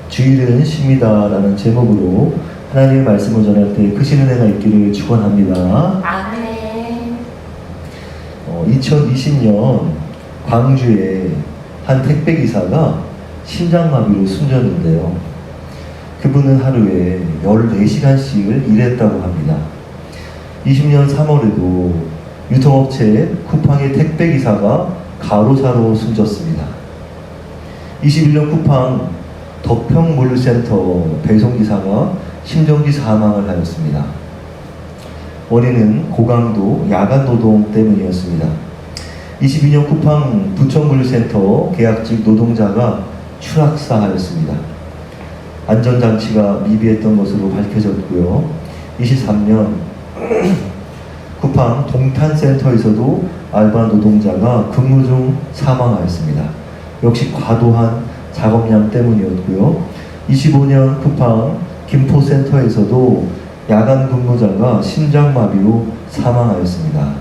주일은 쉼이다라는 제목으로 하나님의 말씀을 전할 때 크신 은혜가 있기를 축원합니다. 아멘. 2020년 광주에 한 택배기사가 심장마비로 숨졌는데요. 그분은 하루에 14시간씩을 일했다고 합니다. 20년 3월에도 유통업체 쿠팡의 택배기사가 가로사로 숨졌습니다. 21년 쿠팡 덕평물류센터 배송기사가 심정지 사망을 하였습니다. 원인은 고강도 야간 노동 때문이었습니다. 22년 쿠팡 부천물류센터 계약직 노동자가 추락사하였습니다. 안전장치가 미비했던 것으로 밝혀졌고요. 23년 쿠팡 동탄센터에서도 알바 노동자가 근무 중 사망하였습니다. 역시 과도한 작업량 때문이었고요. 25년 쿠팡 김포센터에서도 야간 근무자가 심장마비로 사망하였습니다.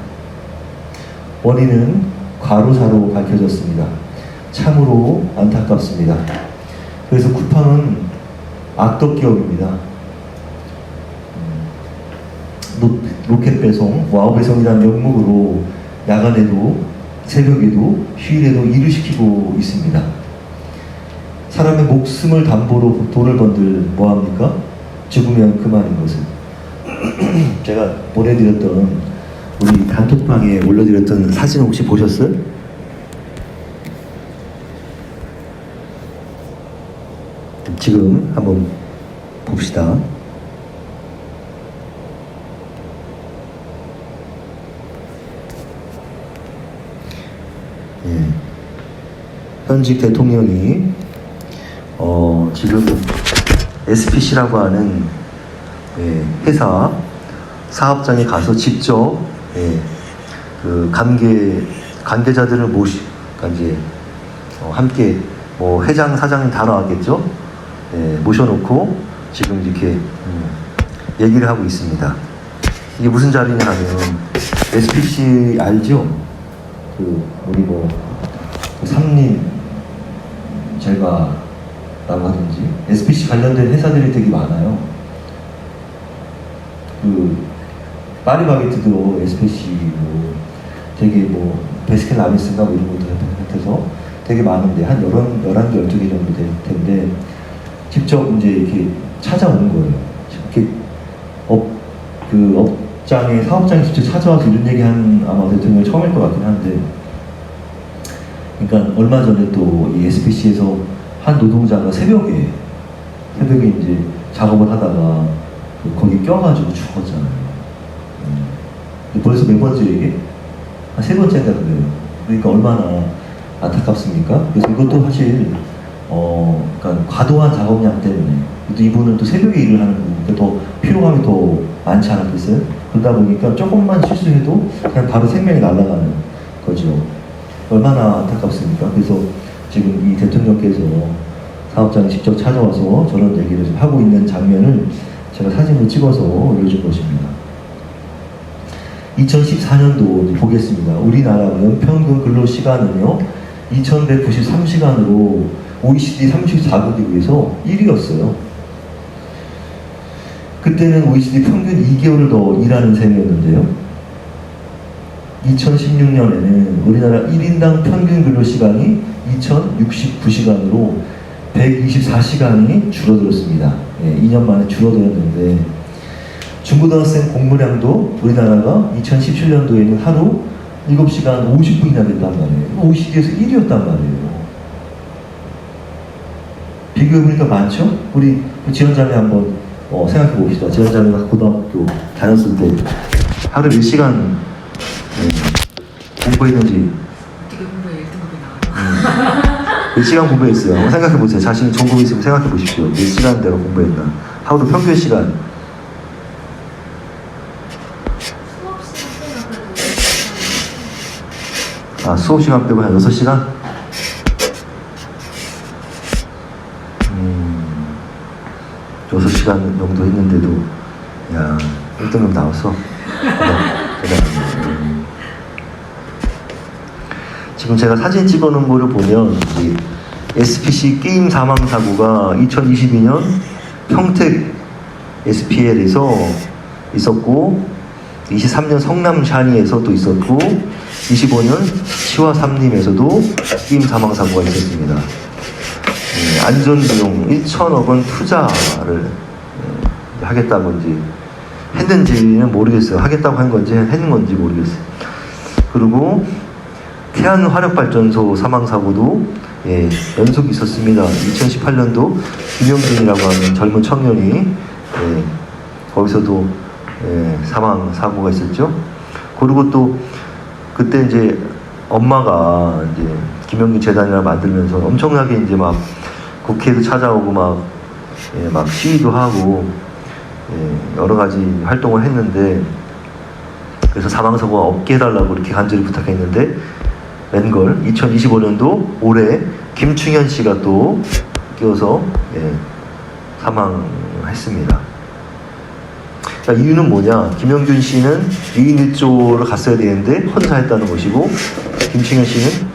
원인은 과로사로 밝혀졌습니다. 참으로 안타깝습니다. 그래서 쿠팡은 악덕 기업입니다. 로켓 배송, 와우 배송이라는 명목으로 야간에도 새벽에도 휴일에도 일을 시키고 있습니다. 사람의 목숨을 담보로 돈을 번들 뭐합니까? 죽으면 그만인 것을. 제가 보내드렸던 우리 단톡방에 올려드렸던 사진 혹시 보셨어요? 지금 한번 봅시다. 현직 대통령이 지금 SPC라고 하는 회사 사업장에 가서 직접 그 관계자들을 그러니까 이제 함께 뭐 회장 사장님 다 나왔겠죠? 모셔놓고 지금 이렇게 얘기를 하고 있습니다. 이게 무슨 자리냐 하면 SPC 알죠? 우리 뭐 삼림 제과라고 하든지 SPC 관련된 회사들이 되게 많아요. 파리바게트도 SPC 되게 베스킨라빈스인가 이런 것도 해서 되게 많은데 한 11개, 12개 정도 될 텐데 직접 이제 이렇게 찾아오는 거예요. 이렇게 사업장에 직접 찾아와서 이런 얘기한 아마 대통령이 처음일 것 같긴 한데, 그러니까 얼마 전에 또 이 SPC에서 한 노동자가 새벽에 이제 작업을 하다가 거기 껴가지고 죽었잖아요. 벌써 몇 번째 얘기? 한 세 번째인가 그래요. 그러니까 얼마나 안타깝습니까? 그래서 이것도 사실 그러니까 과도한 작업량 때문에 또 이분은 또 새벽에 일을 하는 거니까 더 피로감이 더 많지 않았겠어요? 그러다 보니까 조금만 실수해도 그냥 바로 생명이 날아가는 거죠. 얼마나 안타깝습니까? 그래서 지금 이 대통령께서 사업장에 직접 찾아와서 저런 얘기를 좀 하고 있는 장면을 제가 사진을 찍어서 올려준 것입니다. 2014년도 보겠습니다. 우리나라 연평균 근로시간은요 2193시간으로 OECD 34국에서 1위였어요. 그때는 OECD 평균 2개월을 더 일하는 셈이었는데요. 2016년에는 우리나라 1인당 평균 근로시간이 2069시간으로 124시간이 줄어들었습니다. 2년 만에 줄어들었는데 중고등학생 공부량도 우리나라가 2017년도에는 하루 7시간 50분이나 됐단 말이에요. OECD에서 1위였단 말이에요. 비교해보니까 많죠? 우리 지원자매 한번 생각해 봅시다. 지원자매가 고등학교 다녔을 때 하루 몇 시간 공부했는지. 어떻게 공부에 1등급이 나와요? 몇 시간 공부했어요? 한번 생각해 보세요. 자신이 전공이 있으면 생각해 보십시오. 몇 시간대로 공부했나? 하루 평균 시간. 수업 시간 빼고 한 6시간? 6시간 정도 했는데도, 야, 1등급 나왔어. 지금 제가 사진 찍어 놓은 거를 보면, SPC 게임 사망 사고가 2022년 평택 SPL에서 있었고 23년 성남 샤니에서 또 있었고 25년 시와 삼림에서도 게임 사망 사고가 있었습니다. 안전비용 1천억 원 투자를 하겠다고 이제 했는지는 모르겠어요. 하겠다고 한 건지 했는 건지 모르겠어요. 그리고 태안 화력발전소 사망 사고도 연속이 있었습니다. 2018년도 김영준이라고 하는 젊은 청년이 거기서도 사망 사고가 있었죠. 그리고 또 그때 이제 엄마가 이제 김영준 재단이라 만들면서 엄청나게 이제 막 국회도 찾아오고 막 시위도 하고 여러 가지 활동을 했는데 그래서 사망 사고가 없게 해달라고 이렇게 간절히 부탁했는데 웬걸 2025년도 올해 김충현 씨가 또 끼어서 사망했습니다. 자, 이유는 뭐냐? 김영준 씨는 2인 1조를 갔어야 되는데 혼자 했다는 것이고 김충현 씨는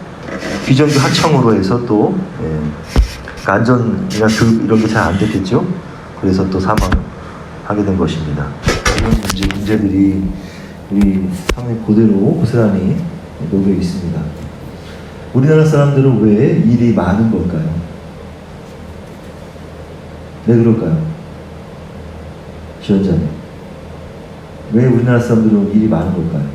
비정규 하청으로 해서 또 그러니까 안전이나 교육 이런 게 잘 안 됐겠죠. 그래서 또 사망하게 된 것입니다. 이런 문제들이 우리 상당히 그대로 고스란히 녹여 있습니다. 우리나라 사람들은 왜 일이 많은 걸까요? 왜 그럴까요? 지원자님, 왜 우리나라 사람들은 일이 많은 걸까요?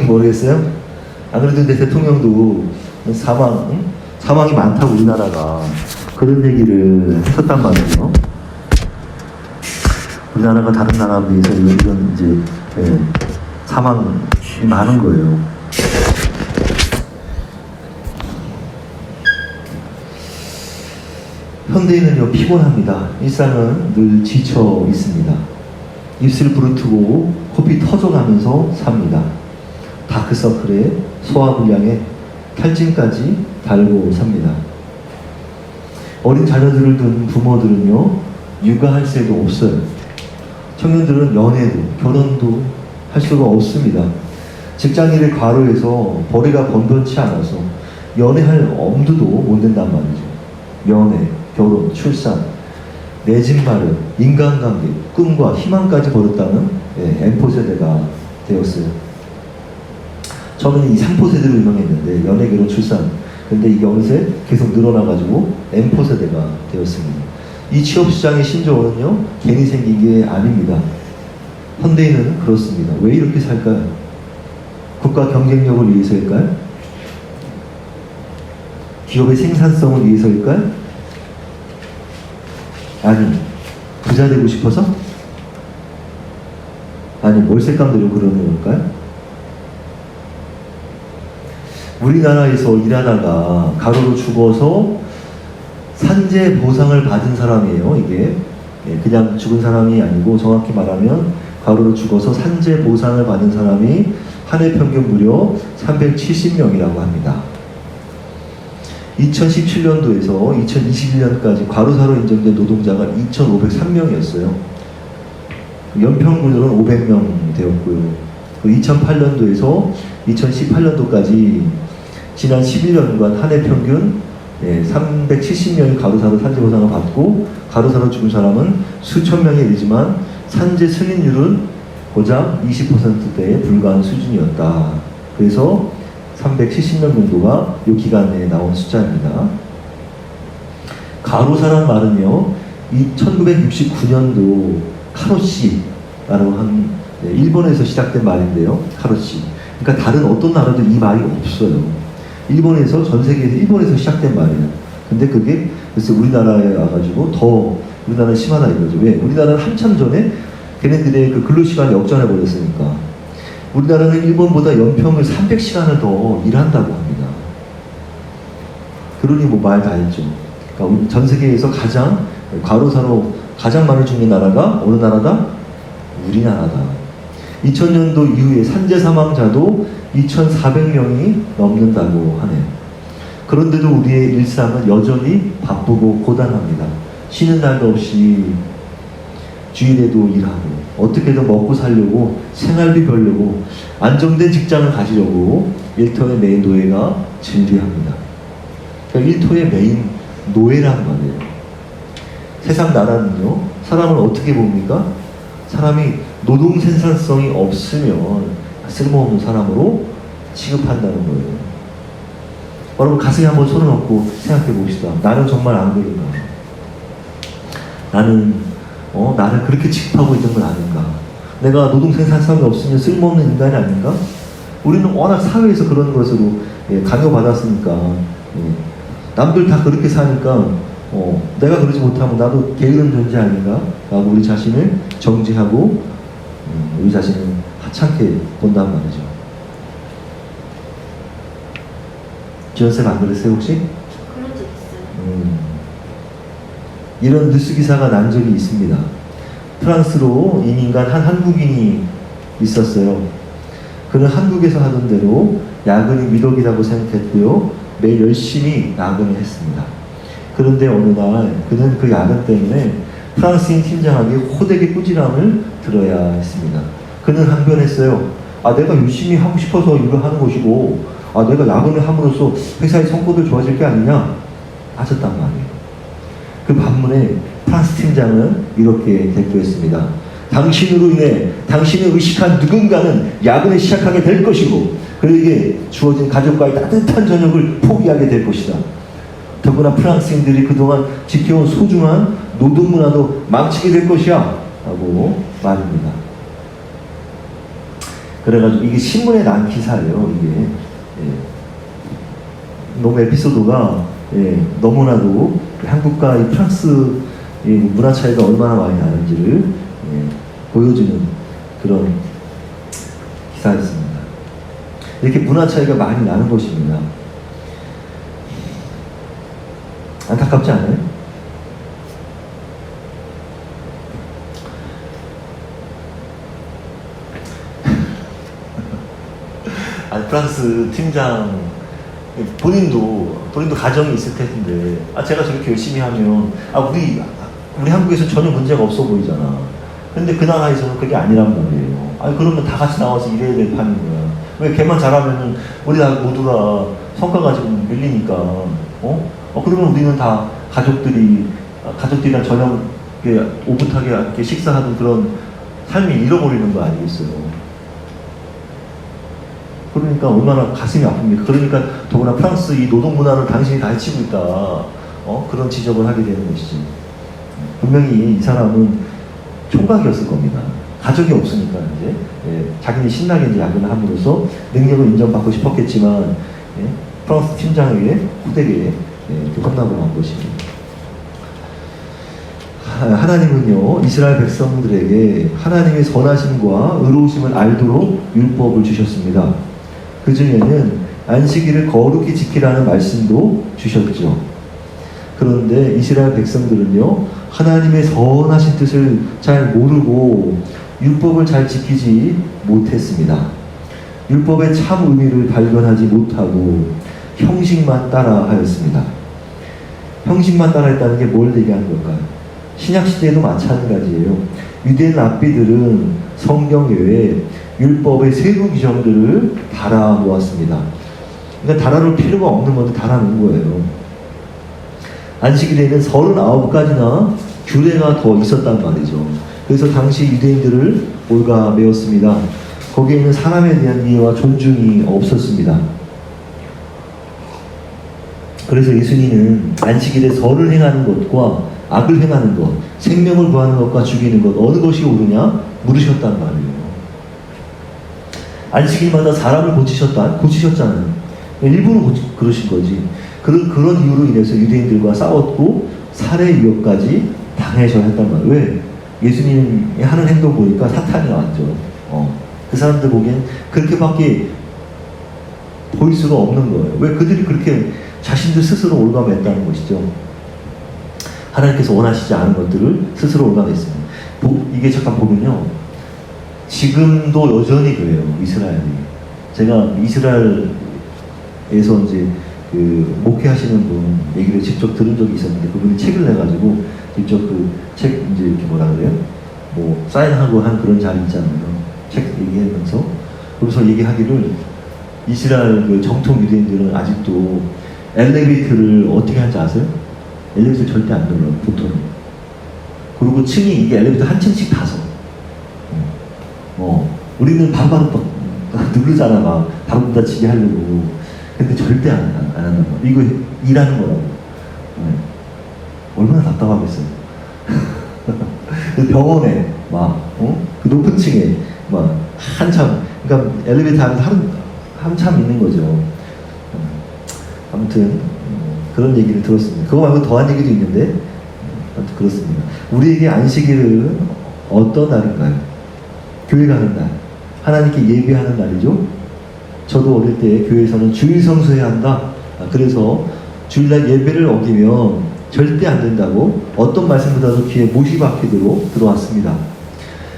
모르겠어요? 안 그래도 내 대통령도 사망이 많다고 우리나라가 그런 얘기를 했었단 말이에요. 우리나라가 다른 나라에 비해서 이런 이제 사망이 많은 거예요. 현대인은요 피곤합니다. 일상은 늘 지쳐 있습니다. 입술 부르트고 코피 터져가면서 삽니다. 다크서클에 소화불량에 탈진까지 달고 삽니다. 어린 자녀들을 둔 부모들은요 육아할 새도 없어요. 청년들은 연애도 결혼도 할 수가 없습니다. 직장인을 과로해서 벌이가 번번치 않아서 연애할 엄두도 못 낸단 말이죠. 연애, 결혼, 출산, 내 집 마련, 인간관계, 꿈과 희망까지 버렸다는 M4세대가 되었어요. 저는 이 3포세대로 유명했는데 연애, 결혼, 출산. 근데 이게 어느새 계속 늘어나가지고 M4세대가 되었습니다. 이 취업시장의 신조어는요 괜히 생긴 게 아닙니다. 현대인은 그렇습니다. 왜 이렇게 살까요? 국가 경쟁력을 위해서일까요? 기업의 생산성을 위해서일까요? 아니, 부자 되고 싶어서? 아니, 월세감 되려고 그러는 걸까요? 우리나라에서 일하다가 가로로 죽어서 산재 보상을 받은 사람이에요. 이게 그냥 죽은 사람이 아니고 정확히 말하면 가로로 죽어서 산재 보상을 받은 사람이 한 해 평균 무려 370명이라고 합니다. 2017년도에서 2021년까지 과로사로 인정된 노동자가 2,503명이었어요. 연평균으로는 500명 되었고요. 2008년도에서 2018년도까지 지난 11년간 한 해 평균 370명이 가로사로 산재보상을 받고 가로사로 죽은 사람은 수천 명에 이르지만 산재 승인율은 고작 20%대에 불과한 수준이었다. 그래서 370명 정도가 이 기간 내에 나온 숫자입니다. 가로사란 말은요, 1969년도 카로시라고 한 일본에서 시작된 말인데요. 카로시. 그러니까 다른 어떤 나라도 이 말이 없어요. 일본에서 전 세계에서 일본에서 시작된 말이에요. 근데 그게 글쎄 우리나라에 와가지고 더 우리나라는 심하다 이거죠. 왜? 우리나라는 한참 전에 걔네들의 그 근로시간을 역전해 버렸으니까. 우리나라는 일본보다 연평균 300시간을 더 일한다고 합니다. 그러니 뭐 말 다 했죠. 그러니까 우리 전 세계에서 가장 과로사로 가장 많이 죽는 나라가 어느 나라다? 우리나라다. 2000년도 이후에 산재 사망자도 2,400명이 넘는다고 하네요. 그런데도 우리의 일상은 여전히 바쁘고 고단합니다. 쉬는 날도 없이 주일에도 일하고 어떻게든 먹고 살려고 생활비 벌려고 안정된 직장을 가지려고 일터의 메인 노예가 즐비합니다. 그러니까 일터의 메인 노예란 말이에요. 세상 나라는요, 사람을 어떻게 봅니까? 사람이 노동 생산성이 없으면 쓸모없는 사람으로 취급한다는 거예요. 여러분 가슴에 한번 손을 얹고 생각해 봅시다. 나는 정말 안 그런가? 나는 나를 그렇게 취급하고 있는 건 아닌가? 내가 노동 생산성이 없으면 쓸모없는 인간이 아닌가? 우리는 워낙 사회에서 그런 것으로 강요받았으니까 남들 다 그렇게 사니까 내가 그러지 못하면 나도 게으른 존재 아닌가? 라고 우리 자신을 정지하고 우리 자신을 하찮게 본단 말이죠. 지연쌤 안 그랬어요 혹시? 그런 적 있어요. 이런 뉴스 기사가 난 적이 있습니다. 프랑스로 이민 간 한 한국인이 있었어요. 그는 한국에서 하던 대로 야근이 미덕이라고 생각했고요. 매일 열심히 야근을 했습니다. 그런데 어느 날 그는 그 야근 때문에 프랑스인 팀장에게 호되게 꾸지람을 들어야 했습니다. 그는 항변했어요. 내가 열심히 하고 싶어서 일을 하는 것이고 내가 야근을 함으로써 회사의 성과도 좋아질 게 아니냐 하셨단 말이에요. 그 반문에 프랑스 팀장은 이렇게 대꾸했습니다. 당신으로 인해 당신을 의식한 누군가는 야근을 시작하게 될 것이고 그에게 주어진 가족과의 따뜻한 저녁을 포기하게 될 것이다. 더구나 프랑스인들이 그동안 지켜온 소중한 노동 문화도 망치게 될 것이야 라고 말합니다. 그래가지고 이게 신문에 난 기사예요. 이게 너무 에피소드가 너무나도 한국과 이 프랑스 문화 차이가 얼마나 많이 나는지를 보여주는 그런 기사였습니다. 이렇게 문화 차이가 많이 나는 것입니다. 안타깝지 않아요? 프랑스 팀장 본인도 가정이 있을 텐데 제가 저렇게 열심히 하면 우리 한국에서 전혀 문제가 없어 보이잖아. 근데 그 나라에서는 그게 아니란 말이에요. 그러면 다 같이 나와서 일해야 될 판인 거야. 왜 걔만 잘하면은 우리 다 모두가 성과가 지금 밀리니까 그러면 우리는 다 가족들이랑 저녁 오붓하게 이렇게 식사하는 그런 삶이 잃어버리는 거 아니겠어요? 그러니까 얼마나 가슴이 아픕니까? 그러니까 더구나 프랑스 이 노동 문화를 당신이 다 해치고 있다. 그런 지적을 하게 되는 것이지. 분명히 이 사람은 총각이었을 겁니다. 가족이 없으니까 이제 자기는 신나게 이제 야근을 함으로써 능력을 인정받고 싶었겠지만 프랑스 팀장에게 호되게 혼나고 만 것입니다. 하나님은요 이스라엘 백성들에게 하나님의 선하심과 의로우심을 알도록 율법을 주셨습니다. 그 중에는 안식일을 거룩히 지키라는 말씀도 주셨죠. 그런데 이스라엘 백성들은요 하나님의 선하신 뜻을 잘 모르고 율법을 잘 지키지 못했습니다. 율법의 참 의미를 발견하지 못하고 형식만 따라하였습니다. 형식만 따라했다는 게 뭘 얘기하는 걸까요? 신약시대에도 마찬가지예요. 유대인 랍비들은 성경 외에 율법의 세부 규정들을 달아 놓았습니다. 그러니까 달아놓을 필요가 없는 건데 달아놓은 거예요. 안식일에는 39가지나 규례가 더 있었단 말이죠. 그래서 당시 유대인들을 올가매었습니다. 거기에는 사람에 대한 이해와 존중이 없었습니다. 그래서 예수님은 안식일에 선을 행하는 것과 악을 행하는 것, 생명을 구하는 것과 죽이는 것 어느 것이 옳으냐 물으셨단 말이에요. 안식일마다 사람을 고치셨잖아요. 일부러 그러신 거지. 그런 이유로 인해서 유대인들과 싸웠고 살해 위협까지 당하셔야 했단 말이에요. 왜? 예수님이 하는 행동 보니까 사탄이 나왔죠. 그 사람들 보기엔 그렇게밖에 보일 수가 없는 거예요. 왜? 그들이 그렇게 자신들 스스로 올가맸다는 것이죠. 하나님께서 원하시지 않은 것들을 스스로 올가냈습니다. 이게 잠깐 보면요. 지금도 여전히 그래요. 이스라엘이. 제가 이스라엘에서 이제 목회하시는 분 얘기를 직접 들은 적이 있었는데 그분이 책을 내가지고 직접 그 책 이제 이렇게 뭐라 그래요? 뭐 사인하고 한 그런 자리 있잖아요. 책 얘기하면서. 그래서 얘기하기를 이스라엘 그 정통 유대인들은 아직도 엘리베이터를 어떻게 하는지 아세요? 엘리베이터 절대 안 눌러요, 보통은. 그리고 층이 이게 엘리베이터 한 층씩 타서. 우리는 바로바로 막 누르잖아, 막. 바로 문 닫히게 하려고. 근데 절대 안 한단 말이야. 이거 일하는 거라고. 얼마나 답답하겠어요. 그 병원에, 막, 그 높은 층에, 막, 한참, 그러니까 엘리베이터 안에 한참 있는 거죠. 아무튼, 그런 얘기를 들었습니다. 그거 말고 더한 얘기도 있는데, 아무튼 그렇습니다. 우리에게 안식일은 어떤 날인가요? 교회 가는 날. 하나님께 예배하는 날이죠. 저도 어릴 때 교회에서는 주일 성수해야 한다. 그래서 주일날 예배를 어기면 절대 안 된다고 어떤 말씀보다도 귀에 못이 박히도록 들어왔습니다.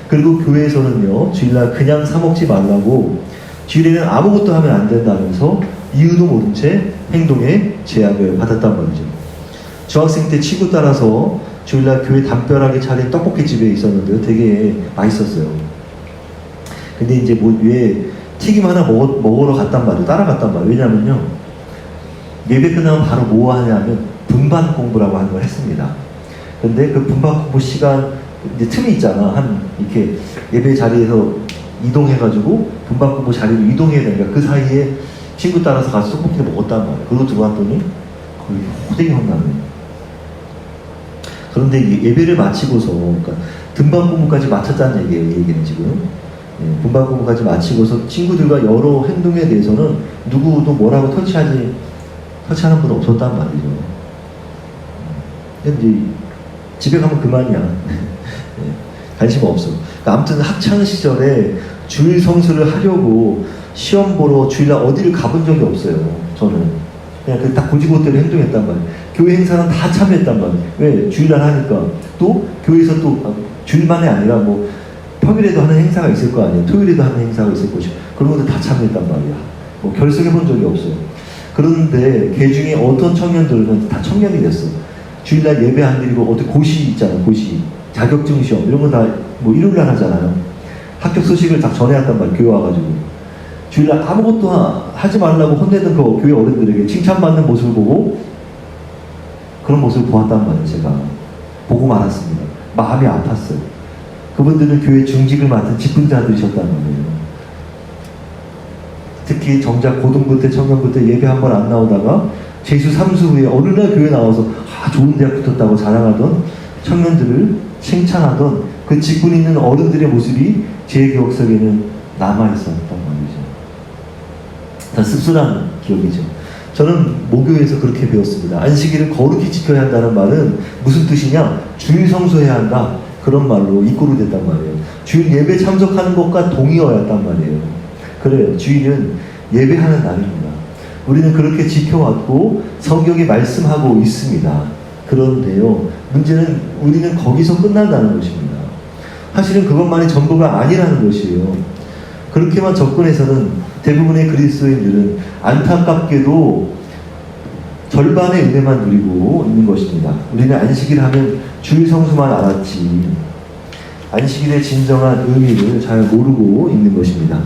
그리고 교회에서는요, 주일날 그냥 사 먹지 말라고, 주일에는 아무것도 하면 안 된다면서 이유도 모른 채 행동에 제약을 받았단 말이죠. 중학생 때 친구 따라서 주일날 교회 담벼락에 차린 떡볶이집에 있었는데요, 되게 맛있었어요. 근데 이제 왜 튀김 하나 먹으러 갔단 말이에요. 따라갔단 말이에요. 왜냐면요, 예배 끝나면 바로 뭐 하냐면 분반 공부라고 하는 걸 했습니다. 근데 그 분반 공부 시간 이제 틈이 있잖아. 이렇게 예배 자리에서 이동해가지고 분반 공부 자리로 이동해야 되니까 그 사이에 친구 따라서 가서 떡볶이를 먹었단 말이에요. 그리고 들어왔더니 거의 호되게 혼나네. 그런데 예배를 마치고서, 그러니까 분반 공부까지 마쳤다는 얘기예요. 이 얘기는 지금. 분반 공부까지 마치고서 친구들과 여러 행동에 대해서는 누구도 뭐라고 터치하는 분은 없었단 말이죠. 근데 집에 가면 그만이야. 관심 없어. 그러니까 아무튼 학창 시절에 주일 성수를 하려고 시험 보러 주일날 어디를 가본 적이 없어요. 저는 그냥 딱 고지고대로 행동했단 말이에요. 교회 행사는 다 참여했단 말이에요. 왜? 주일날 하니까. 또 교회에서 또 주일만이 아니라 뭐 평일에도 하는 행사가 있을 거 아니에요. 토요일에도 하는 행사가 있을 것이고, 그런 것들 다 참여했단 말이야. 뭐 결석해 본 적이 없어요. 그런데 그 중에 어떤 청년들은 다 청년이 됐어. 주일날 예배 안 드리고 어디 고시 있잖아, 고시. 자격증 시험 이런 거 다 뭐 일요일날 하잖아요. 합격 소식을 딱 전해왔단 말이야, 교회 와가지고. 주일날 아무것도 하지 말라고 혼내던 그 교회 어른들에게 칭찬받는 모습을 보고 그런 모습을 보았단 말이에요. 제가 보고 말았습니다. 마음이 아팠어요. 그분들은 교회 중직을 맡은 직분자들이셨단 말이에요. 특히 정작 고등부 때, 청년부 때 예배 한 번 안 나오다가 재수 3수 후에 어느 날 교회 나와서 좋은 대학 붙었다고 자랑하던 청년들을 칭찬하던 그 직분 있는 어른들의 모습이 제 기억 속에는 남아있었단 말이죠. 다 씁쓸한 기억이죠. 저는 모교에서 그렇게 배웠습니다. 안식일을 거룩히 지켜야 한다는 말은 무슨 뜻이냐? 주일 성수해야 한다. 그런 말로 입고로 됐단 말이에요. 주일 예배 참석하는 것과 동의어였단 말이에요. 그래요. 주일은 예배하는 날입니다. 우리는 그렇게 지켜왔고 성경이 말씀하고 있습니다. 그런데요, 문제는 우리는 거기서 끝난다는 것입니다. 사실은 그것만이 전부가 아니라는 것이에요. 그렇게만 접근해서는 대부분의 그리스도인들은 안타깝게도 절반의 은혜만 누리고 있는 것입니다. 우리는 안식일 하면 주일 성수만 알았지 안식일의 진정한 의미를 잘 모르고 있는 것입니다.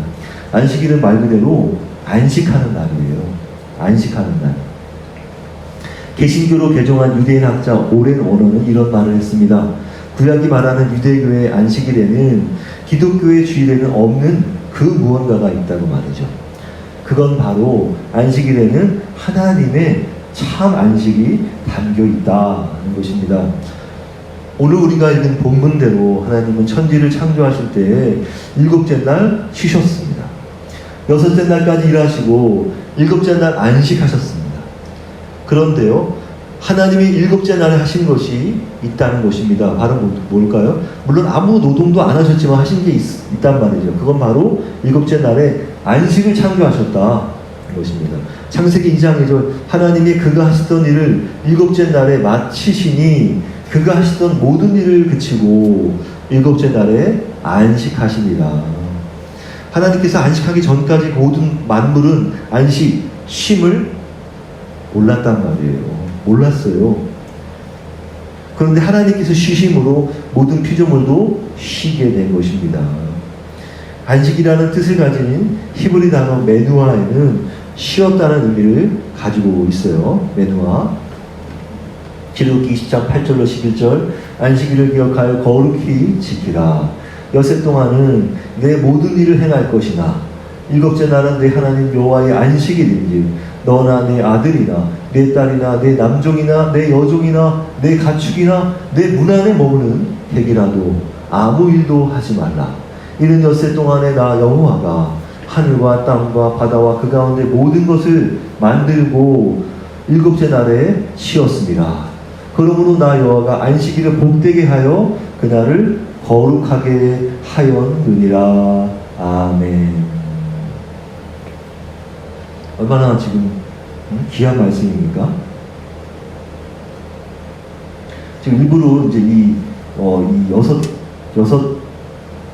안식일은 말 그대로 안식하는 날이에요. 안식하는 날. 개신교로 개종한 유대인 학자 오렌 워너는 이런 말을 했습니다. 구약이 말하는 유대교의 안식일에는 기독교의 주일에는 없는 그 무언가가 있다고 말이죠. 그건 바로 안식일에는 하나님의 참 안식이 담겨 있다는 것입니다. 오늘 우리가 읽은 본문대로 하나님은 천지를 창조하실 때 일곱째 날 쉬셨습니다. 여섯째 날까지 일하시고 일곱째 날 안식하셨습니다. 그런데요, 하나님이 일곱째 날에 하신 것이 있다는 것입니다. 바로 뭘까요? 물론 아무 노동도 안 하셨지만 하신 게 있단 말이죠. 그건 바로 일곱째 날에 안식을 창조하셨다 것입니다. 창세기 2장이죠. 하나님이 그가 하시던 일을 일곱째 날에 마치시니 그가 하시던 모든 일을 그치고 일곱째 날에 안식하시니라. 하나님께서 안식하기 전까지 모든 만물은 안식, 쉼을 몰랐단 말이에요. 몰랐어요. 그런데 하나님께서 쉬심으로 모든 피조물도 쉬게 된 것입니다. 안식이라는 뜻을 가진 히브리 단어 메누아에는 쉬었다는 의미를 가지고 있어요. 메누아. 지르기 20장 8절로 11절 안식일을 기억하여 거룩히 지키라. 여섯 동안은 내 모든 일을 행할 것이나 일곱째 날은 내 하나님 여호와의 안식일인즉 너나 내 아들이나 내 딸이나 내 남종이나 내 여종이나 내 가축이나 내 문 안에 머무는 백이라도 아무 일도 하지 말라. 이는 엿새 동안에 나 여호와가 하늘과 땅과 바다와 그 가운데 모든 것을 만들고 일곱째 날에 쉬었습니다. 그러므로 나 여호와가 안식일을 복되게 하여 그날을 거룩하게 하였느니라. 아멘. 얼마나 지금 귀한 말씀입니까? 지금 일부러 이제 이 여섯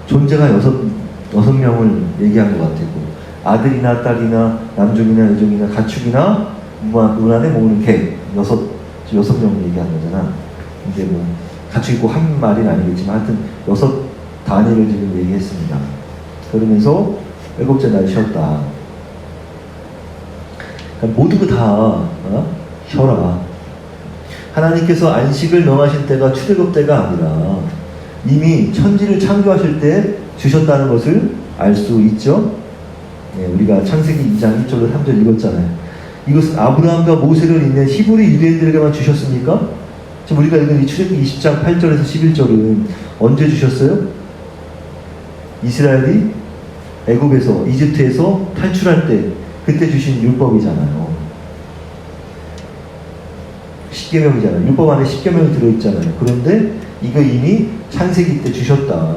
존재가 여섯 명을 얘기한 것 같고, 아들이나 딸이나 남종이나 여종이나 가축이나 문 안에 모으는 개 여섯 명을 얘기한 거잖아. 이제 뭐 가축이 꼭 한 마리는 아니겠지만 하여튼 여섯 단위를 지금 얘기했습니다. 그러면서 일곱째 날 쉬었다. 그러니까 모두 다 쉬어라. 하나님께서 안식을 명하신 때가 출애굽 때가 아니라 이미 천지를 창조하실 때 주셨다는 것을 알 수 있죠. 네, 우리가 창세기 2장 1절로 3절 읽었잖아요. 이것은 아브라함과 모세를 잇는 히브리 유대인들에게만 주셨습니까? 지금 우리가 읽은 이 출애굽기 20장 8절에서 11절은 언제 주셨어요? 이스라엘이 애굽에서 이집트에서 탈출할 때 그때 주신 율법이잖아요. 십계명이잖아요. 율법 안에 십계명이 들어있잖아요. 그런데 이거 이미 창세기 때 주셨다.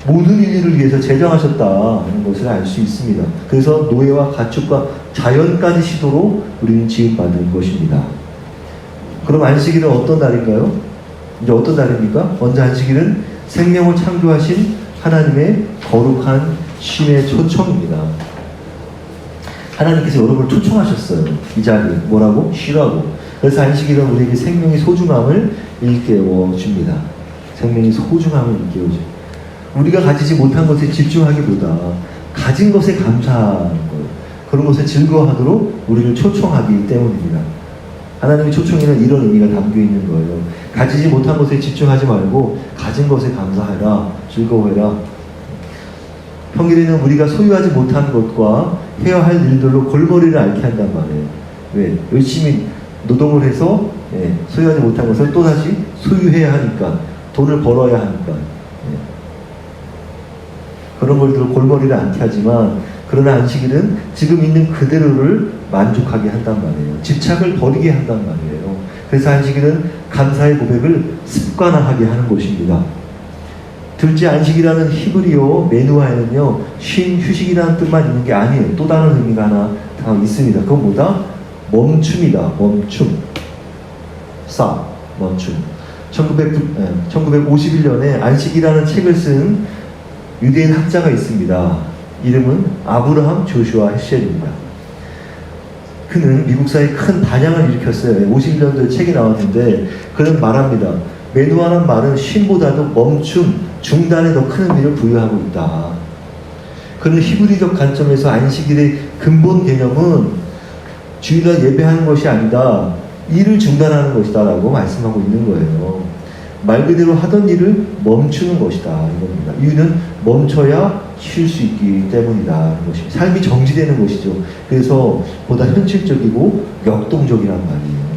모든 인류를 위해서 제정하셨다는 것을 알 수 있습니다. 그래서 노예와 가축과 자연까지 시도로 우리는 지음받은 것입니다. 그럼 안식일은 어떤 날인가요? 이제 어떤 날입니까? 먼저 안식일은 생명을 창조하신 하나님의 거룩한 쉼의 초청입니다. 하나님께서 여러분을 초청하셨어요. 이 자리에 뭐라고? 쉬라고. 그래서 안식일은 우리에게 생명의 소중함을 일깨워 줍니다. 생명의 소중함을 일깨워 줍니다. 우리가 가지지 못한 것에 집중하기보다 가진 것에 감사하는 것, 그런 것에 즐거워하도록 우리를 초청하기 때문입니다. 하나님의 초청에는 이런 의미가 담겨 있는 거예요. 가지지 못한 것에 집중하지 말고 가진 것에 감사해라, 즐거워해라. 평일에는 우리가 소유하지 못한 것과 해야 할 일들로 골머리를 앓게 한단 말이에요. 왜? 열심히 노동을 해서 소유하지 못한 것을 또다시 소유해야 하니까, 돈을 벌어야 하니까. 그런 걸로 골머리를 앓게 하지만, 그러나 안식일은 지금 있는 그대로를 만족하게 한단 말이에요. 집착을 버리게 한단 말이에요. 그래서 안식일은 감사의 고백을 습관화하게 하는 것입니다. 둘째, 안식이라는 히브리어 메누아에는요, 쉼, 휴식이라는 뜻만 있는 게 아니에요. 또 다른 의미가 하나 더 있습니다. 그건 뭐다? 멈춤이다. 멈춤. 멈춤. 1951년에 안식이라는 책을 쓴 유대인 학자가 있습니다. 이름은 아브라함 조슈아 헤셸입니다. 그는 미국사에 큰 반향을 일으켰어요. 51년도에 책이 나왔는데 그는 말합니다. 메누아란 말은 쉼보다도 멈춤, 중단에 더 큰 의미를 부여하고 있다. 그는 히브리적 관점에서 안식일의 근본 개념은 주일날 예배하는 것이 아니다, 일을 중단하는 것이다 라고 말씀하고 있는 거예요. 말 그대로 하던 일을 멈추는 것이다 이겁니다. 이유는 멈춰야 쉴 수 있기 때문이다. 것입니다. 삶이 정지되는 것이죠. 그래서 보다 현실적이고 역동적이란 말이에요.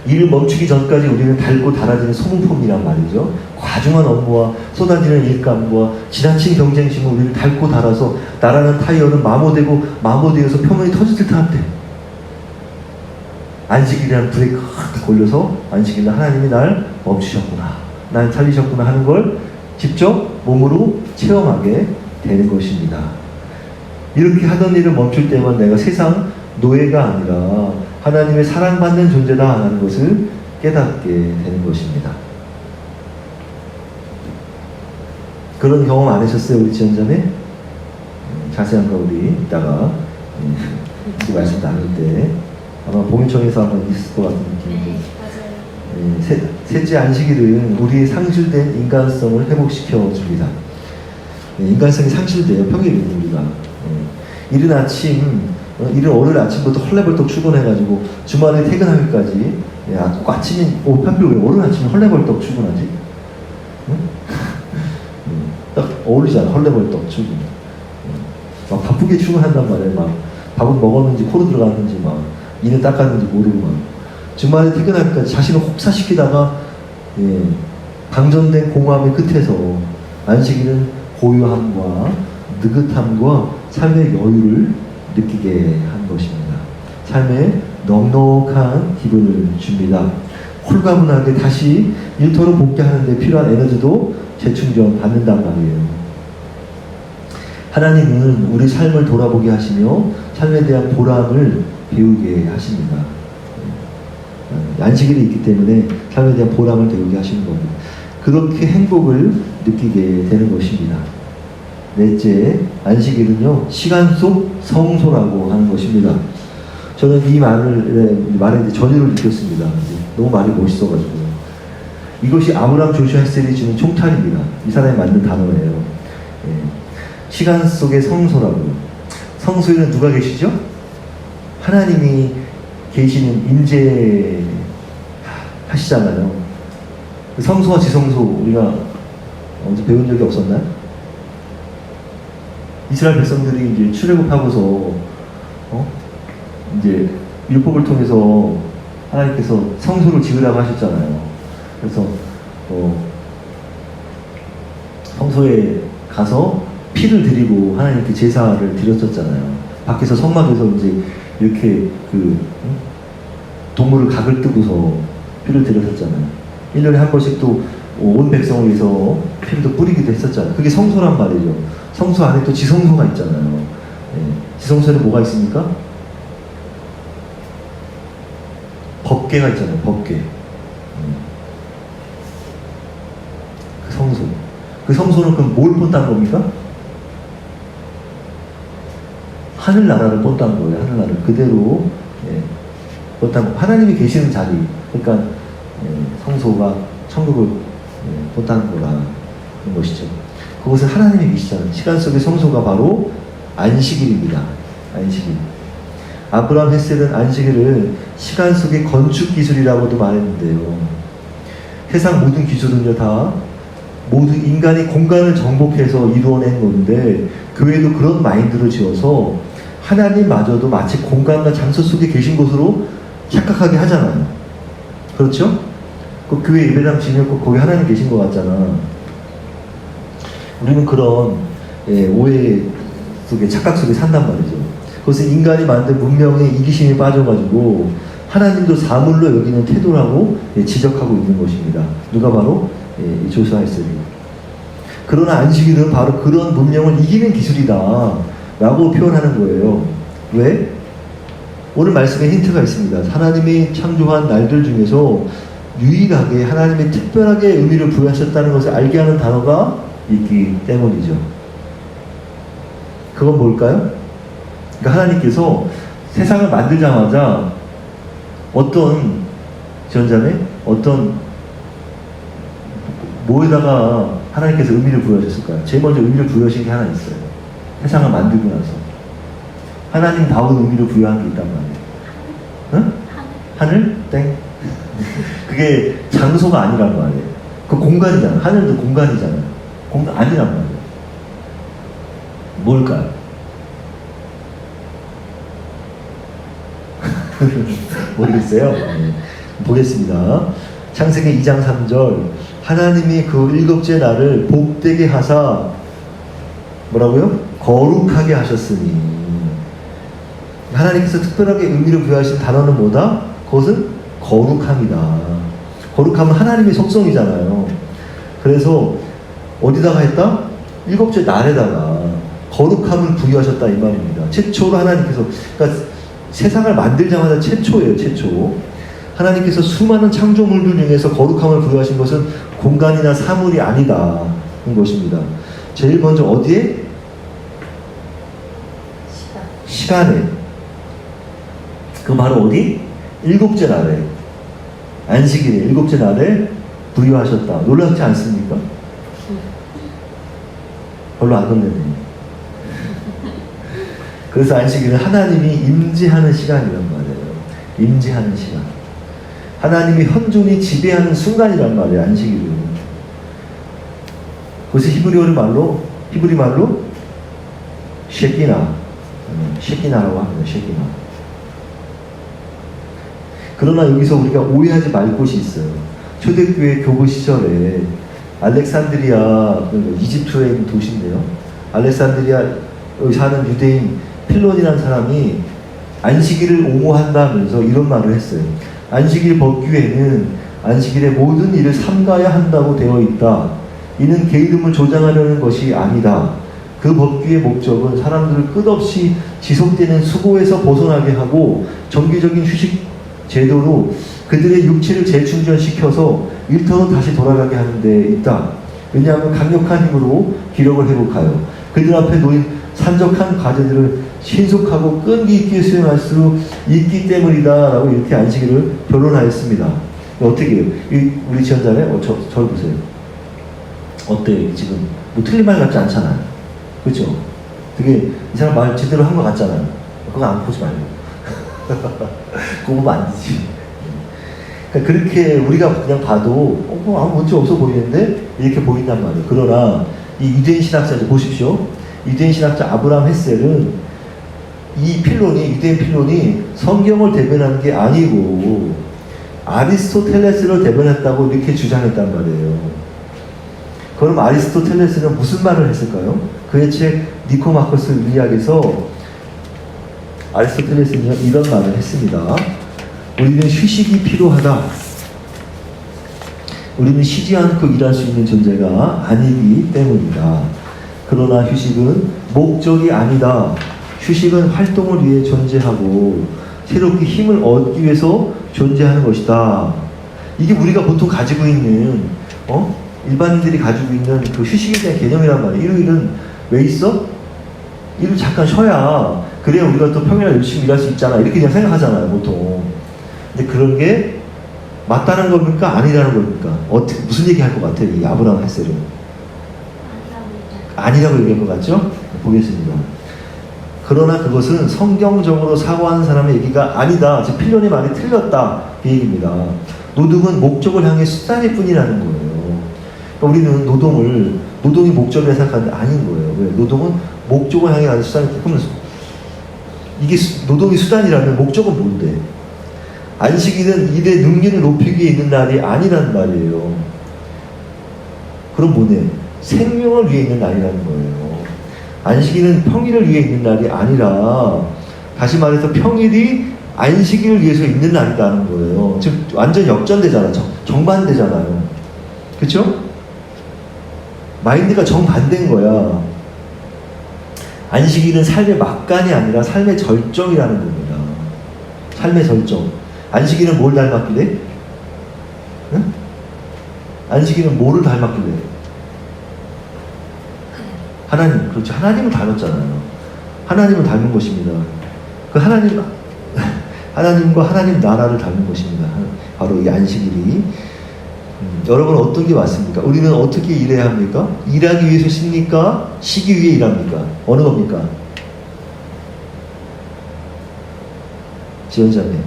일을 멈추기 전까지 우리는 닳고 닳아지는 소모품이란 말이죠. 과중한 업무와 쏟아지는 일감과 지나친 경쟁심은 우리를 닳고 닳아서 나라는 타이어는 마모되어서 표면이 터질 듯한데, 안식일이라는 브레이크 딱 걸려서 안식일날 하나님이 날 멈추셨구나, 날 살리셨구나 하는 걸 직접 몸으로 체험하게 되는 것입니다. 이렇게 하던 일을 멈출 때만 내가 세상 노예가 아니라 하나님의 사랑받는 존재다 하는 것을 깨닫게 되는 것입니다. 그런 경험 안 하셨어요, 우리 지원자매? 자세한 거 우리 이따가 이 말씀 나눌 때 아마 보민청에서 한번 있을 것 같은 느낌인데. 네, 맞아요. 셋째 안식일은 우리의 상실된 인간성을 회복시켜 줍니다. 인간성이 상실돼요. 평일에는 우리가. 이른 아침, 이른 월요일 아침부터 헐레벌떡 출근해가지고 주말에 퇴근하기까지 꼭 아침이, 하필 왜 월요일 아침에 헐레벌떡 출근하지? 응? 딱 어울리잖아. 헐레벌떡 출근. 막 바쁘게 출근한단 말이에요. 막 밥은 먹었는지 코로 들어갔는지 막 이는 닦았는지 모르고 막 주말에 퇴근하기까지 자신을 혹사시키다가 방전된 공허함의 끝에서 안식일은 고요함과 느긋함과 삶의 여유를 느끼게 한 것입니다. 삶에 넉넉한 기분을 줍니다. 홀가분하게 다시 일터로 복귀하는 데 필요한 에너지도 재충전 받는단 말이에요. 하나님은 우리 삶을 돌아보게 하시며 삶에 대한 보람을 배우게 하십니다. 안식일이 있기 때문에 삶에 대한 보람을 배우게 하시는 겁니다. 그렇게 행복을 느끼게 되는 것입니다. 넷째, 안식일은요, 시간 속 성소라고 하는 것입니다. 저는 이 말에 전율을 느꼈습니다. 너무 말이 멋있어가지고. 이것이 아브라함 조슈아 헬셀이 주는 총탄입니다. 이 사람이 만든 단어예요. 시간 속의 성소라고. 성소에는 누가 계시죠? 하나님이 계시는 임재 하시잖아요. 성소와 지성소 우리가 언제 배운 적이 없었나요? 이스라엘 백성들이 이제 출애굽하고서 이제 율법을 통해서 하나님께서 성소를 지으라고 하셨잖아요. 그래서 성소에 가서 피를 드리고 하나님께 제사를 드렸었잖아요. 밖에서 성막에서 이제 이렇게 동물을 각을 뜨고서 피를 드렸었잖아요. 1년에 한 번씩 또 온 백성을 위해서 피를 뿌리기도 했었잖아요. 그게 성소란 말이죠. 성소 안에 또 지성소가 있잖아요. 지성소에는 뭐가 있습니까? 법궤가 있잖아요. 법궤. 그 성소. 그 성소는 그럼 뭘 본다는 겁니까? 하늘나라를 본다는 거예요. 하늘나라를 그대로 본다는 거. 하나님이 계시는 자리. 그러니까 성소가 천국을 본다는 거라는 것이죠. 그것은 하나님이 계시잖아요. 시간 속의 성소가 바로 안식일입니다. 안식일. 아브라함 헬셀은 안식일을 시간 속의 건축 기술이라고도 말했는데요. 세상 모든 기술은요 다 모두 인간이 공간을 정복해서 이루어낸 건데 교회도 그런 마인드를 지어서 하나님마저도 마치 공간과 장소 속에 계신 것으로 착각하게 하잖아요. 그렇죠? 그 교회 예배당 지내고 거기 하나님 계신 것 같잖아. 우리는 그런 오해 속에 착각 속에 산단 말이죠. 그것은 인간이 만든 문명의 이기심에 빠져가지고 하나님도 사물로 여기는 태도라고 지적하고 있는 것입니다. 누가 바로 이 조슈아 헬셀입니다. 그러나 안식일은 바로 그런 문명을 이기는 기술이다 라고 표현하는 거예요. 왜? 오늘 말씀에 힌트가 있습니다. 하나님이 창조한 날들 중에서 유일하게 하나님이 특별하게 의미를 부여하셨다는 것을 알게 하는 단어가 있기 때문이죠. 그건 뭘까요? 그러니까 하나님께서 세상을 만들자마자 어떤 지원자네? 어떤 뭐에다가 하나님께서 의미를 부여하셨을까요? 제일 먼저 의미를 부여하신 게 하나 있어요. 세상을 만들고 나서 하나님다운 의미를 부여한 게 있단 말이에요. 응? 하늘? 땡. 그게 장소가 아니란 말이에요. 그 공간이잖아. 하늘도 공간이잖아요. 공간 아니란 말이에요. 뭘까요? 모르겠어요. 보겠습니다. 창세기 2장 3절 하나님이 그 일곱째 날을 복되게 하사 뭐라고요? 거룩하게 하셨으니 하나님께서 특별하게 의미를 부여하신 단어는 뭐다? 그것은 거룩함이다. 거룩함은 하나님의 속성이잖아요. 그래서 어디다가 했다? 일곱째 날에다가 거룩함을 부여하셨다 이 말입니다. 최초로 하나님께서 그러니까 세상을 만들자마자 최초예요. 최초. 하나님께서 수많은 창조물들 중에서 거룩함을 부여하신 것은 공간이나 사물이 아니다 는 것입니다. 제일 먼저 어디에? 시간에. 그 바로 어디? 일곱째 날에. 안식일에 일곱째 날에 부유하셨다. 놀랍지 않습니까? 별로 안 놀래네요. 그래서 안식일은 하나님이 임재하는 시간이란 말이에요. 임재하는 시간. 하나님이 현존이 지배하는 순간이란 말이에요. 안식일은. 그것이 히브리 말로 셰키나라고 합니다. 셰키나. 그러나 여기서 우리가 오해하지 말 곳이 있어요. 초대교회 교부 시절에 알렉산드리아, 이집트에 있는 도시인데요. 알렉산드리아에 사는 유대인 필론이라는 사람이 안식일을 옹호한다면서 이런 말을 했어요. 안식일 법규에는 안식일의 모든 일을 삼가야 한다고 되어 있다. 이는 게으름을 조장하려는 것이 아니다. 그 법규의 목적은 사람들을 끝없이 지속되는 수고에서 벗어나게 하고 정기적인 휴식 제도로 그들의 육체를 재충전시켜서 일터로 다시 돌아가게 하는 데 있다. 왜냐하면 강력한 힘으로 기력을 회복하여 그들 앞에 놓인 산적한 과제들을 신속하고 끈기 있게 수행할 수 있기 때문이다. 라고 이렇게 안식일을 변론하였습니다. 어떻게 해요? 우리 지원자네? 저를 보세요. 어때요? 지금 뭐 틀린 말 같지 않잖아요. 그렇죠? 되게 이 사람 말 제대로 한 것 같잖아요. 그거 안 보지 말고. 그거 보면 안 되지. 그러니까 그렇게 우리가 그냥 봐도 아무 문제 없어 보이는데 이렇게 보인단 말이에요. 그러나 이 유대인 신학자 보십시오. 유대인 신학자 아브라함 헤셀은 이 유대인 필론이 성경을 대변하는 게 아니고 아리스토텔레스를 대변했다고 이렇게 주장했단 말이에요. 그럼 아리스토텔레스는 무슨 말을 했을까요? 그의 책 니코마코스 일리학에서 아리스토텔레스는 이런 말을 했습니다. 우리는 휴식이 필요하다. 우리는 쉬지 않고 일할 수 있는 존재가 아니기 때문이다. 그러나 휴식은 목적이 아니다. 휴식은 활동을 위해 존재하고 새롭게 힘을 얻기 위해서 존재하는 것이다. 이게 우리가 보통 가지고 있는 일반인들이 가지고 있는 그 휴식에 대한 개념이란 말이에요. 일요일은 왜 있어? 일요일 잠깐 쉬어야 그래야 우리가 또 평일에 열심히 일할 수 있잖아. 이렇게 그냥 생각하잖아요, 보통. 근데 그런 게 맞다는 겁니까? 아니라는 겁니까? 무슨 얘기 할 것 같아요, 이 아브라함 헤셀은? 아니라고 얘기할 것 같죠? 보겠습니다. 그러나 그것은 성경적으로 사고하는 사람의 얘기가 아니다. 즉 필론의 말이 틀렸다. 그 얘기입니다. 노동은 목적을 향해 수단일 뿐이라는 거예요. 그러니까 우리는 노동이 목적이라 생각하는데 아닌 거예요. 왜? 노동은 목적을 향해 가는 수단이 그러면 이게 노동이 수단이라면 목적은 뭔데? 안식일은 일의 능률을 높이기 위해 있는 날이 아니란 말이에요. 그럼 뭐네? 생명을 위해 있는 날이라는 거예요. 안식일은 평일을 위해 있는 날이 아니라 다시 말해서 평일이 안식일을 위해서 있는 날이라는 거예요. 즉 완전 역전되잖아요. 정반대잖아요. 그렇죠? 마인드가 정반대인 거야. 안식일은 삶의 막간이 아니라 삶의 절정이라는 겁니다. 삶의 절정. 안식일은 뭘 닮았길래? 응? 안식일은 뭐를 닮았길래? 하나님. 그렇죠. 하나님을 닮았잖아요. 하나님을 닮은 것입니다. 그 하나님과 하나님 나라를 닮은 것입니다. 바로 이 안식일이. 여러분 어떤 게 맞습니까? 우리는 어떻게 일해야 합니까? 일하기 위해서 쉽니까? 쉬기 위해 일합니까? 어느 겁니까? 지원자님,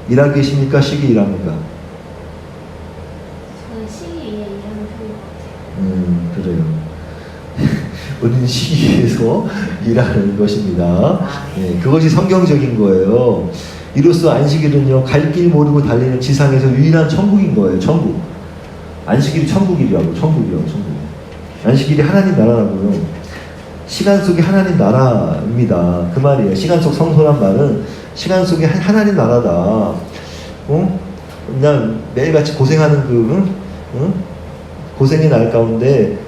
일하기 위해 쉽니까? 쉬기 위해 일합니까? 저는 쉬기 위해 일하는 편인 것 같아요. 그래요. 우리는 쉬기 위해서 일하는 것입니다. 네, 그것이 성경적인 거예요. 이로써 안식일은요, 갈 길 모르고 달리는 지상에서 유일한 천국인 거예요. 천국. 안식일이 천국이라고. 안식일이 하나님 나라라고요. 시간 속에 하나님 나라입니다. 그 말이에요. 시간 속 성소란 말은 시간 속에 하나님 나라다. 그냥 매일같이 고생하는 고생의 날 가운데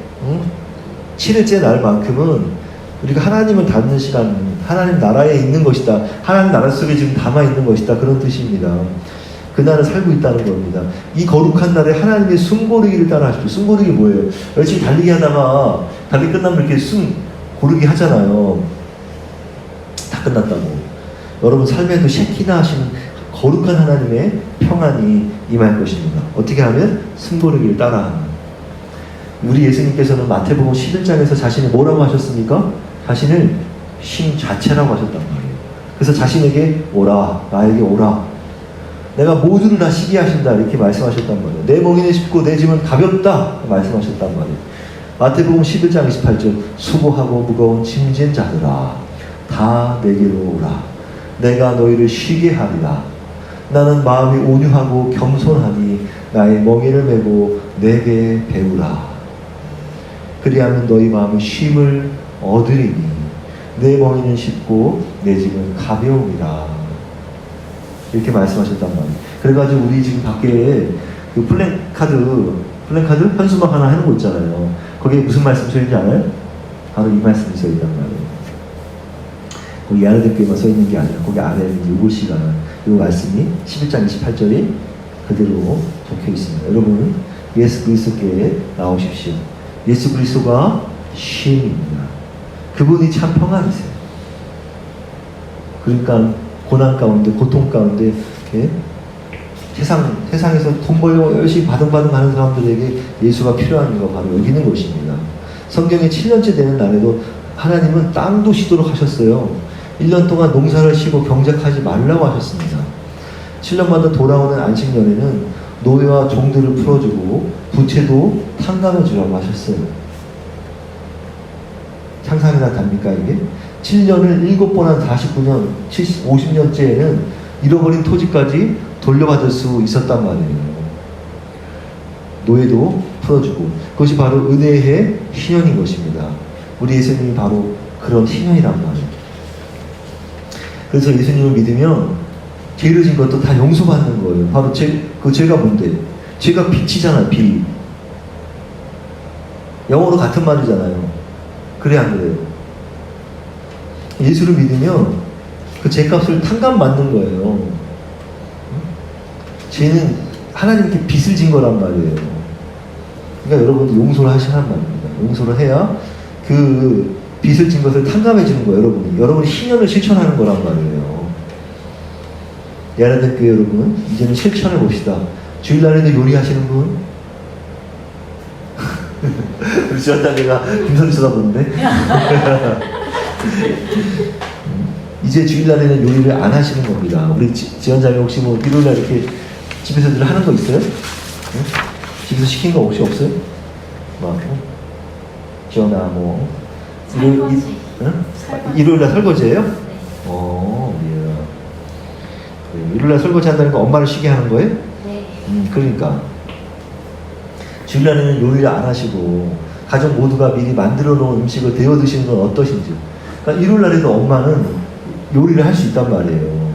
7일째 날만큼은 우리가 하나님을 닮는 시간, 하나님 나라에 있는 것이다. 하나님 나라 속에 지금 담아 있는 것이다. 그런 뜻입니다. 그날을 살고 있다는 겁니다. 이 거룩한 날에 하나님의 숨고르기를 따라하십시오. 숨고르기 뭐예요? 열심히 달리기 하다가 달리기 끝나면 이렇게 숨 고르기 하잖아요. 다 끝났다고. 여러분 삶에도 쉐키나 하시는 거룩한 하나님의 평안이 임할 것입니다. 어떻게 하면 승부르기를 따라하는. 우리 예수님께서는 마태복음 11장에서 자신이 뭐라고 하셨습니까? 자신을 신 자체라고 하셨단 말이에요. 그래서 자신에게 오라, 나에게 오라. 내가 모두를 다 쉬게 하신다 이렇게 말씀하셨단 말이에요. 내 멍에는 쉽고 내 짐은 가볍다 말씀하셨단 말이에요. 마태복음 11장 28절 수고하고 무거운 짐진 자들아 다 내게로 오라. 내가 너희를 쉬게 하리라. 나는 마음이 온유하고 겸손하니 나의 멍에를 메고 내게 배우라. 그리하면 너희 마음이 쉼을 얻으리니 내 멍에는 쉽고 내 짐은 가벼움이라. 이렇게 말씀하셨단 말이에요. 그래가지고 우리 지금 밖에 그 플랜카드 현수막 하나 해놓은 거 있잖아요. 거기에 무슨 말씀 써있는지 알아요? 바로 이 말씀이 써있단 말이에요. 거기 야르대교에만 써있는 게 아니라 거기 아래에 요글씨가 이 말씀이 11장 28절이 그대로 적혀 있습니다. 여러분 예수 그리스도께 나오십시오. 예수 그리스도가 쉼입니다. 그분이 참 평안이세요. 그러니까 고난 가운데 고통 가운데 세상에서 돈 벌려고 열심히 바등바등 하는 사람들에게 예수가 필요한 이유가 바로 여기 있는 것입니다. 성경에 7년째 되는 날에도 하나님은 땅도 쉬도록 하셨어요. 1년 동안 농사를 쉬고 경작하지 말라고 하셨습니다. 7년마다 돌아오는 안식년에는 노예와 종들을 풀어주고 부채도 탕감해 주라고 하셨어요. 상상이나 답니까 이게? 7년을 7번 한 49년, 50년째에는 잃어버린 토지까지 돌려받을 수 있었단 말이에요. 노예도 풀어주고 그것이 바로 은혜의 희년인 것입니다. 우리 예수님이 바로 그런 희년이란 말이에요. 그래서 예수님을 믿으면 죄를 진 것도 다 용서받는 거예요. 바로 그 죄가 뭔데? 죄가 빛이잖아요. 빛. 영어로 같은 말이잖아요. 그래 안 그래요? 예수를 믿으면 그 죄값을 탕감받는 거예요. 죄는 하나님께 빚을 진 거란 말이에요. 그러니까 여러분도 용서를 하시란 말입니다. 용서를 해야 그 빚을 진 것을 탕감해 주는 거예요. 여러분이 희년을 실천하는 거란 말이에요. 야라대 교회 여러분 이제는 실천해 봅시다. 주일날에도 요리하시는 분? 우리 지원장님가 김선희 쳐다보는데 이제 주일날에는 요리를 안 하시는 겁니다. 우리 지원장님 혹시 뭐 일요일날 이렇게 집에서들 하는 거 있어요? 응? 집에서 시킨 거 혹시 없어요? 뭐 지원아 뭐 설거지. 응? 일요일날 설거지예요? 네. 예. 일요일날 설거지 한다는 거 엄마를 쉬게 하는 거예요? 네. 그러니까 주일날에는 요리를 안 하시고 가족 모두가 미리 만들어 놓은 음식을 데워 드시는 건 어떠신지. 그러니까 일요일날에도 엄마는 요리를 할 수 있단 말이에요.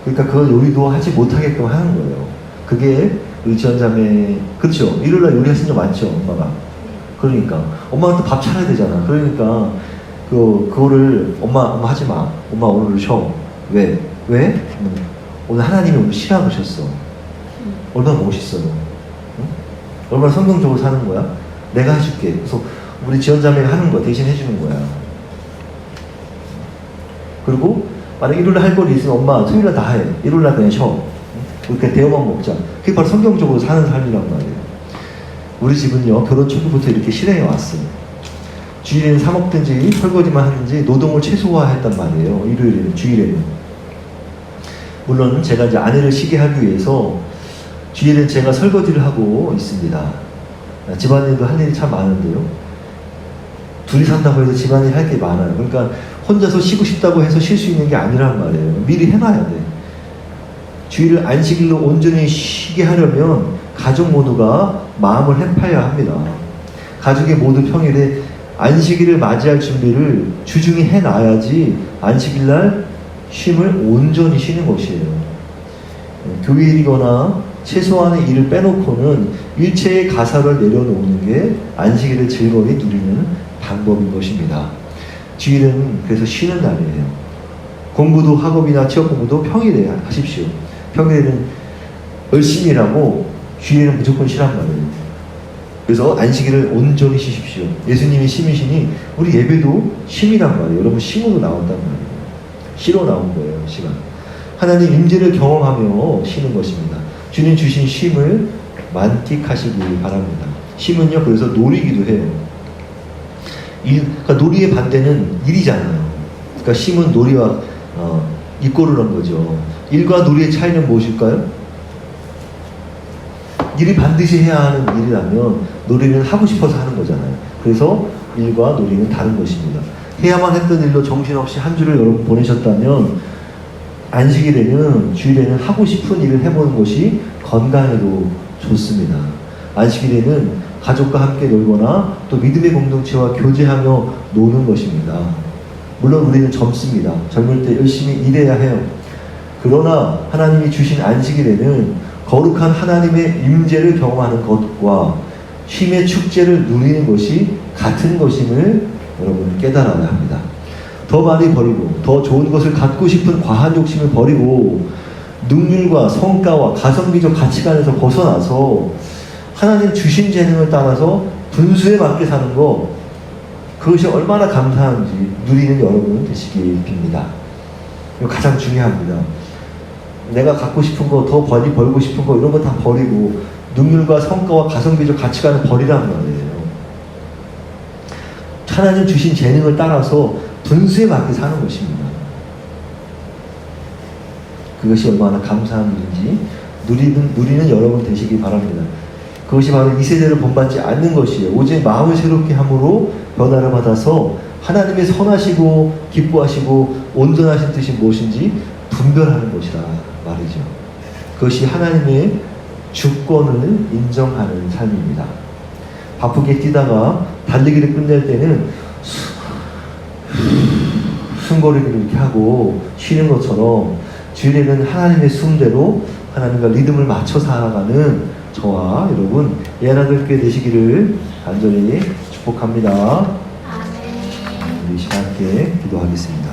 그러니까 그 요리도 하지 못하게끔 하는 거예요. 그게 우리 지원자매 그렇죠. 일요일날 요리하신 적 많죠, 엄마가. 그러니까 엄마는 또 밥 차려야 되잖아. 그러니까 그거를 엄마 하지 마. 엄마 오늘 쉬어. 왜? 오늘 하나님이 오늘 쉬라 그러셨어. 얼마나 멋있어요. 응? 얼마나 성경적으로 사는 거야? 내가 해줄게. 그래서 우리 지원자매가 하는 거 대신 해주는 거야. 그리고 만약 일요일날 할 거리 있으면 엄마 토요일날 다 해. 일요일날 그냥 쉬어. 그렇게 데워만 먹자. 그게 바로 성경적으로 사는 삶이란 말이에요. 우리 집은요 결혼 초기부터 이렇게 실행해 왔어요. 주일에는 사 먹든지 설거지만 하든지 노동을 최소화했단 말이에요. 일요일에는 주일에는. 물론 제가 이제 아내를 쉬게 하기 위해서 주일에는 제가 설거지를 하고 있습니다. 집안일도 할 일이 참 많은데요. 둘이 산다고 해서 집안일 할 게 많아요. 그러니까 혼자서 쉬고 싶다고 해서 쉴 수 있는 게 아니란 말이에요. 미리 해놔야 돼. 주일을 안식일로 온전히 쉬게 하려면 가족 모두가 마음을 해파야 합니다. 가족의 모두 평일에 안식일을 맞이할 준비를 주중에 해놔야지 안식일날 쉼을 온전히 쉬는 것이에요. 교회일이거나 최소한의 일을 빼놓고는 일체의 가사를 내려놓는 게 안식일을 즐거이 누리는 방법인 것입니다. 주일은 그래서 쉬는 날이에요. 공부도 학업이나 취업 공부도 평일에 하십시오. 평일에는 열심히 일하고 주일에는 무조건 쉬란 말이에요. 그래서 안식일을 온전히 쉬십시오. 예수님이 쉼이시니 우리 예배도 쉼이란 말이에요. 여러분 쉼으로 나온단 말이에요. 쉬러 나온 거예요. 시간. 하나님 임재를 경험하며 쉬는 것입니다. 주님 주신 쉼을 만끽하시기 바랍니다. 쉼은요, 그래서 놀이기도 해요. 그러니까 놀이의 반대는 일이잖아요. 그러니까 쉼은 놀이와 이꼬를 한 거죠. 일과 놀이의 차이는 무엇일까요? 일이 반드시 해야 하는 일이라면 놀이는 하고 싶어서 하는 거잖아요. 그래서 일과 놀이는 다른 것입니다. 해야만 했던 일로 정신없이 한 주를 여러분 보내셨다면 안식일에는, 주일에는 하고 싶은 일을 해보는 것이 건강에도 좋습니다. 안식일에는 가족과 함께 놀거나 또 믿음의 공동체와 교제하며 노는 것입니다. 물론 우리는 젊습니다. 젊을 때 열심히 일해야 해요. 그러나 하나님이 주신 안식일에는 거룩한 하나님의 임재를 경험하는 것과 쉼의 축제를 누리는 것이 같은 것임을 여러분 깨달아야 합니다. 더 많이 버리고 더 좋은 것을 갖고 싶은 과한 욕심을 버리고 능률과 성과와 가성비적 가치관에서 벗어나서 하나님 주신 재능을 따라서 분수에 맞게 사는 것, 그것이 얼마나 감사한지 누리는 여러분 되시길 빕니다. 이거 가장 중요합니다. 내가 갖고 싶은 거, 더 많이 벌고 싶은 거, 이런 거 다 버리고 능률과 성과와 가성비적 가치관을 버리란 말이에요. 하나님 주신 재능을 따라서 분수에 맞게 사는 것입니다. 그것이 얼마나 감사한 일인지 누리는 여러분 되시기 바랍니다. 그것이 바로 이 세대를 본받지 않는 것이에요. 오직 마음을 새롭게 함으로 변화를 받아서 하나님의 선하시고 기뻐하시고 온전하신 뜻이 무엇인지 분별하는 것이라 말이죠. 그것이 하나님의 주권을 인정하는 삶입니다. 바쁘게 뛰다가 달리기를 끝낼 때는 숨고르기를 이렇게 하고 쉬는 것처럼 주일에는 하나님의 숨대로 하나님과 리듬을 맞춰 살아가는 저와 여러분 예나들께 되시기를 간절히 축복합니다. 우리 시간 함께 기도하겠습니다.